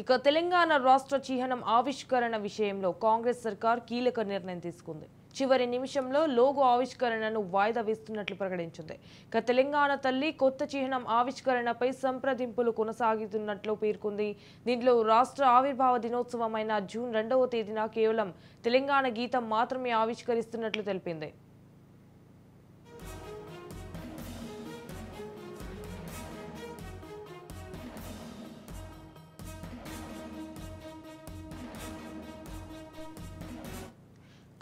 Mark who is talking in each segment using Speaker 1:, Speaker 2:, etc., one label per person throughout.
Speaker 1: ఇక తెలంగాణ రాష్ట్ర చిహ్నం ఆవిష్కరణ విషయంలో కాంగ్రెస్ సర్కార్ కీలక నిర్ణయం తీసుకుంది. చివరి నిమిషంలో లోగో ఆవిష్కరణను వాయిదా వేస్తున్నట్లు ప్రకటించింది. ఇక తెలంగాణ తల్లి కొత్త చిహ్నం ఆవిష్కరణపై సంప్రదింపులు కొనసాగుతున్నట్లు పేర్కొంది. దీంట్లో రాష్ట్ర ఆవిర్భావ దినోత్సవమైన జూన్ 2వ తేదీన కేవలం తెలంగాణ గీతం మాత్రమే ఆవిష్కరిస్తున్నట్లు తెలిపింది.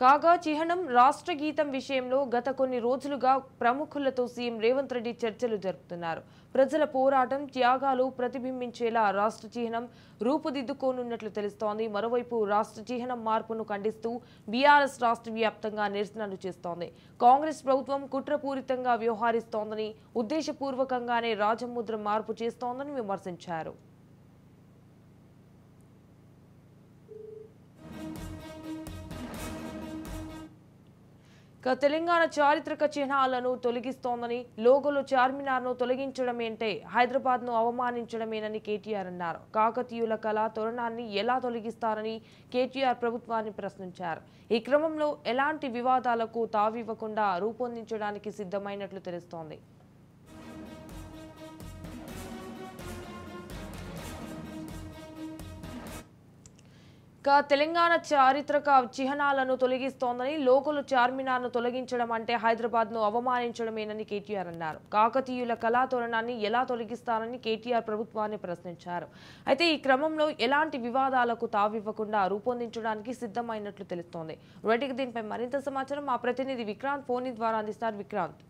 Speaker 1: కాగా చిహ్నం రాష్ట్ర గీతం విషయంలో గత కొన్ని రోజులుగా ప్రముఖులతో సీఎం రేవంత్ రెడ్డి చర్చలు జరుపుతున్నారు. ప్రజల పోరాటం త్యాగాలు ప్రతిబింబించేలా రాష్ట్ర చిహ్నం రూపుదిద్దుకోనున్నట్లు తెలుస్తోంది. మరోవైపు రాష్ట్ర చిహ్నం మార్పును ఖండిస్తూ బీఆర్ఎస్ రాష్ట్ర వ్యాప్తంగా నిరసనలు చేస్తోంది. కాంగ్రెస్ ప్రభుత్వం కుట్రపూరితంగా వ్యవహరిస్తోందని, ఉద్దేశపూర్వకంగానే రాజముద్ర మార్పు చేస్తోందని విమర్శించారు. తెలంగాణ చారిత్రక చిహ్నాలను తొలగిస్తోందని, లోగోలో చార్మినార్ను తొలగించడమేంటే హైదరాబాద్ను అవమానించడమేనని కేటీఆర్ అన్నారు. కాకతీయుల కళా తోరణాన్ని ఎలా తొలగిస్తారని కేటీఆర్ ప్రభుత్వాన్ని ప్రశ్నించారు. ఈ క్రమంలో ఎలాంటి వివాదాలకు తావివ్వకుండా రూపొందించడానికి సిద్ధమైనట్లు తెలుస్తోంది. తెలంగాణ చారిత్రక చిహ్నాలను తొలగిస్తోందని, లోగోలో చార్మినార్ను తొలగించడం అంటే హైదరాబాద్ను అవమానించడమేనని కేటీఆర్ అన్నారు. కాకతీయుల కళా తోరణాన్ని ఎలా తొలగిస్తారని కేటీఆర్ ప్రభుత్వాన్ని ప్రశ్నించారు. అయితే ఈ క్రమంలో ఎలాంటి వివాదాలకు తావివ్వకుండా రూపొందించడానికి సిద్ధమైనట్లు తెలుస్తోంది. రైట్గా దీనిపై మరింత సమాచారం మా ప్రతినిధి విక్రాంత్ ఫోన్ ద్వారా అందిస్తారు. విక్రాంత్,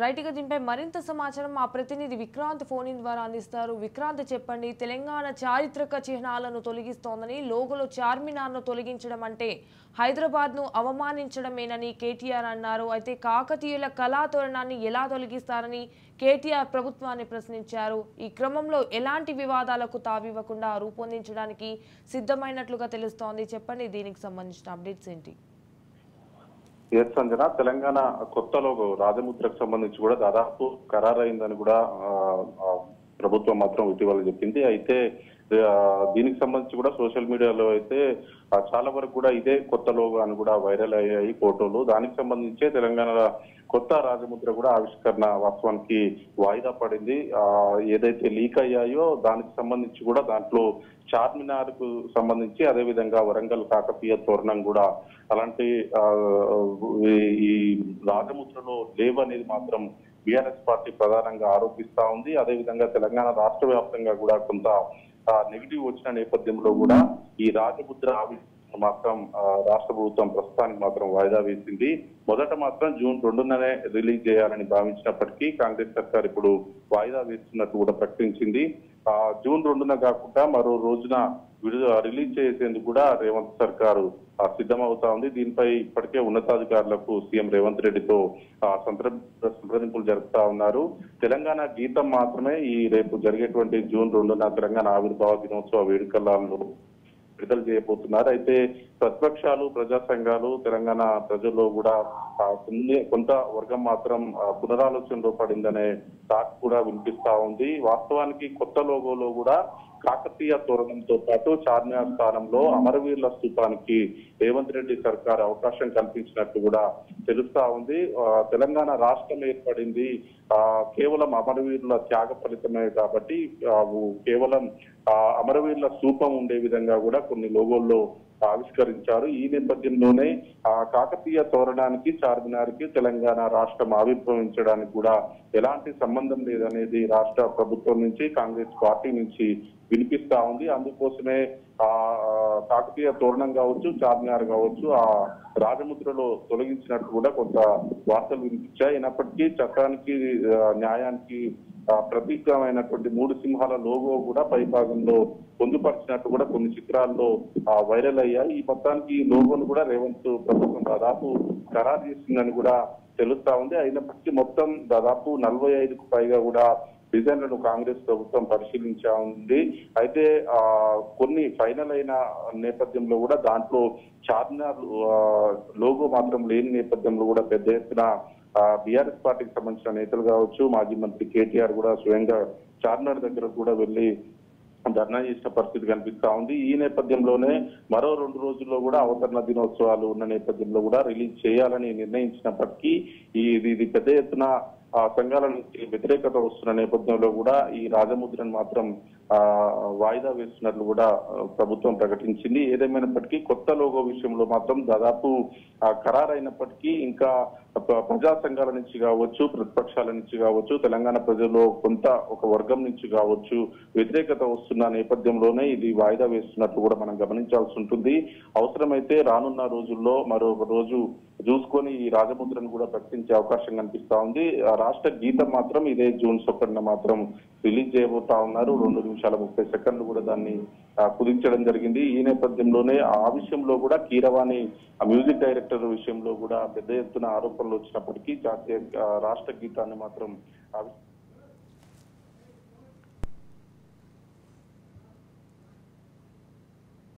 Speaker 1: రైట్గా దీనిపై మరింత సమాచారం మా ప్రతినిధి విక్రాంత్ ఫోన్ ద్వారా అందిస్తారు. విక్రాంత్, చెప్పండి. తెలంగాణ చారిత్రక చిహ్నాలను తొలగిస్తోందని, లోగోలో చార్మినార్ను తొలగించడం అంటే హైదరాబాద్ను అవమానించడమేనని కేటీఆర్ అన్నారు. అయితే కాకతీయుల కళా తోరణాన్ని ఎలా తొలగిస్తారని కేటీఆర్ ప్రభుత్వాన్ని ప్రశ్నించారు. ఈ క్రమంలో ఎలాంటి వివాదాలకు తావివ్వకుండా రూపొందించడానికి సిద్ధమైనట్లుగా తెలుస్తోంది. చెప్పండి, దీనికి సంబంధించిన అప్డేట్స్ ఏంటి?
Speaker 2: ఎస్ సంజన, తెలంగాణ కొత్త లోగో రాజముద్రకు సంబంధించి కూడా దాదాపు ఖరారైందని కూడా ప్రభుత్వం మాత్రం ఇటీవల చెప్పింది. అయితే దీనికి సంబంధించి కూడా సోషల్ మీడియాలో అయితే చాలా వరకు కూడా ఇదే కొత్త లోగో అని కూడా వైరల్ అయ్యాయి ఫోటోలు. దానికి సంబంధించే తెలంగాణ కొత్త రాజముద్ర కూడా ఆవిష్కరణ వాస్తవానికి వాయిదా పడింది. ఏదైతే లీక్ అయ్యాయో దానికి సంబంధించి కూడా దాంట్లో చార్మినార్ కు సంబంధించి, అదేవిధంగా వరంగల్ కాకతీయ తోరణం కూడా అలాంటి ఈ రాజముద్రలో లేవనేది మాత్రం బీఆర్ఎస్ పార్టీ ప్రధానంగా ఆరోపిస్తా ఉంది. అదేవిధంగా తెలంగాణ రాష్ట్ర వ్యాప్తంగా కూడా కొంత నెగిటివ్ వచ్చిన నేపథ్యంలో కూడా ఈ రాజముద్ర ఆవిష్కరణ మాత్రం రాష్ట్ర ప్రభుత్వం ప్రస్తుతానికి మాత్రం వాయిదా వేసింది. మొదట మాత్రం జూన్ 2నే రిలీజ్ చేయాలని భావించినప్పటికీ కాంగ్రెస్ సర్కార్ ఇప్పుడు వాయిదా వేస్తున్నట్టు కూడా ప్రకటించింది. జూన్ 2న కాకుండా మరో రోజున రిలీజ్ చేసేందుకు కూడా రేవంత్ సర్కారు సిద్ధమవుతా ఉంది. దీనిపై ఇప్పటికే ఉన్నతాధికారులకు సీఎం రేవంత్ రెడ్డితో సంప్రదింపులు జరుపుతా ఉన్నారు. తెలంగాణ గీతం మాత్రమే ఈ రేపు జరిగేటువంటి జూన్ 2న తెలంగాణ ఆవిర్భావ దినోత్సవ వేడుకలలో విడుదల చేయబోతున్నారు. అయితే ప్రతిపక్షాలు, ప్రజా సంఘాలు, తెలంగాణ ప్రజల్లో కూడా కొంత వర్గం మాత్రం పునరాలోచనలో పడిందనే టాక్ కూడా వినిపిస్తా ఉంది. వాస్తవానికి కొత్త లోగోలో కూడా కాకతీయ తోరణంతో పాటు చార్మినార్ స్థానంలో అమరవీరుల స్థూపానికి రేవంత్ రెడ్డి సర్కార్ అవకాశం కల్పించినట్టు కూడా తెలుస్తా ఉంది. తెలంగాణ రాష్ట్రం ఏర్పడింది కేవలం అమరవీరుల త్యాగ ఫలితమే కాబట్టి కేవలం అమరవీరుల స్థూపం ఉండే విధంగా కూడా కొన్ని లోగోల్లో ఆవిష్కరించారు. ఈ నేపథ్యంలోనే కాకతీయ తోరణానికి, చార్మినార్ కి తెలంగాణ రాష్ట్రం ఆవిర్భవించడానికి కూడా ఎలాంటి సంబంధం లేదనేది రాష్ట్ర ప్రభుత్వం నుంచి, కాంగ్రెస్ పార్టీ నుంచి వినిపిస్తా ఉంది. అందుకోసమే కాకతీయ తోరణం కావచ్చు, చార్మినార్ కావచ్చు, ఆ రాజముద్రలో తొలగించినట్టు కూడా కొంత వార్తలు వినిపించాయి. అయినప్పటికీ చట్టానికి న్యాయానికి ప్రతీకమైనటువంటి 3 సింహాల లోగో కూడా పై భాగంలో పొందుపరిచినట్టు కూడా కొన్ని చిత్రాల్లో వైరల్ అయ్యాయి. ఈ మొత్తానికి ఈ లోగోను కూడా రేవంత్ ప్రభుత్వం దాదాపు ఖరారు చేసిందని కూడా తెలుస్తా ఉంది. అయినప్పటికీ మొత్తం దాదాపు 45కు పైగా కూడా డిజైన్లను కాంగ్రెస్ ప్రభుత్వం పరిశీలించా ఉంది. అయితే కొన్ని ఫైనల్ అయిన నేపథ్యంలో కూడా దాంట్లో చార్మినార్ లోగో మాత్రం లేని నేపథ్యంలో కూడా పెద్ద ఎత్తున బీఆర్ఎస్ పార్టీకి సంబంధించిన నేతలు కావచ్చు, మాజీ మంత్రి కేటీఆర్ కూడా స్వయంగా చార్మినార్ దగ్గర కూడా వెళ్లి ధర్నా చేసిన పరిస్థితి కనిపిస్తా ఉంది. ఈ నేపథ్యంలోనే మరో 2 రోజుల్లో కూడా అవతరణ దినోత్సవాలు ఉన్న నేపథ్యంలో కూడా రిలీజ్ చేయాలని నిర్ణయించినప్పటికీ ఇది పెద్ద ఎత్తున సంఘాల నుంచి వ్యతిరేకత వస్తున్న నేపథ్యంలో కూడా ఈ రాజముద్రను మాత్రం వాయిదా వేస్తున్నట్లు కూడా ప్రభుత్వం ప్రకటించింది. ఏదేమైనప్పటికీ కొత్త లోగో విషయంలో మాత్రం దాదాపు ఖరారైనప్పటికీ ఇంకా ప్రజా సంఘాల నుంచి కావచ్చు, ప్రతిపక్షాల నుంచి కావచ్చు, తెలంగాణ ప్రజల్లో కొంత ఒక వర్గం నుంచి కావచ్చు వ్యతిరేకత వస్తున్న నేపథ్యంలోనే ఇది వాయిదా వేస్తున్నట్లు కూడా మనం గమనించాల్సి ఉంటుంది. అవసరమైతే రానున్న రోజుల్లో మరొక రోజు చూసుకొని ఈ రాజముద్రను కూడా ప్రకటించే అవకాశం కనిపిస్తా ఉంది. రాష్ట్ర గీతం మాత్రం ఇదే జూన్ 1న మాత్రం రిలీజ్ చేయబోతా ఉన్నారు. 2 నిమిషాల 30 సెకండ్లు కూడా దాన్ని కుదించడం జరిగింది. ఈ నేపథ్యంలోనే ఆ విషయంలో కూడా కీరవాణి మ్యూజిక్ డైరెక్టర్ విషయంలో కూడా పెద్ద ఎత్తున ఆరోపణలు వచ్చినప్పటికీ రాష్ట్ర గీతాన్ని మాత్రం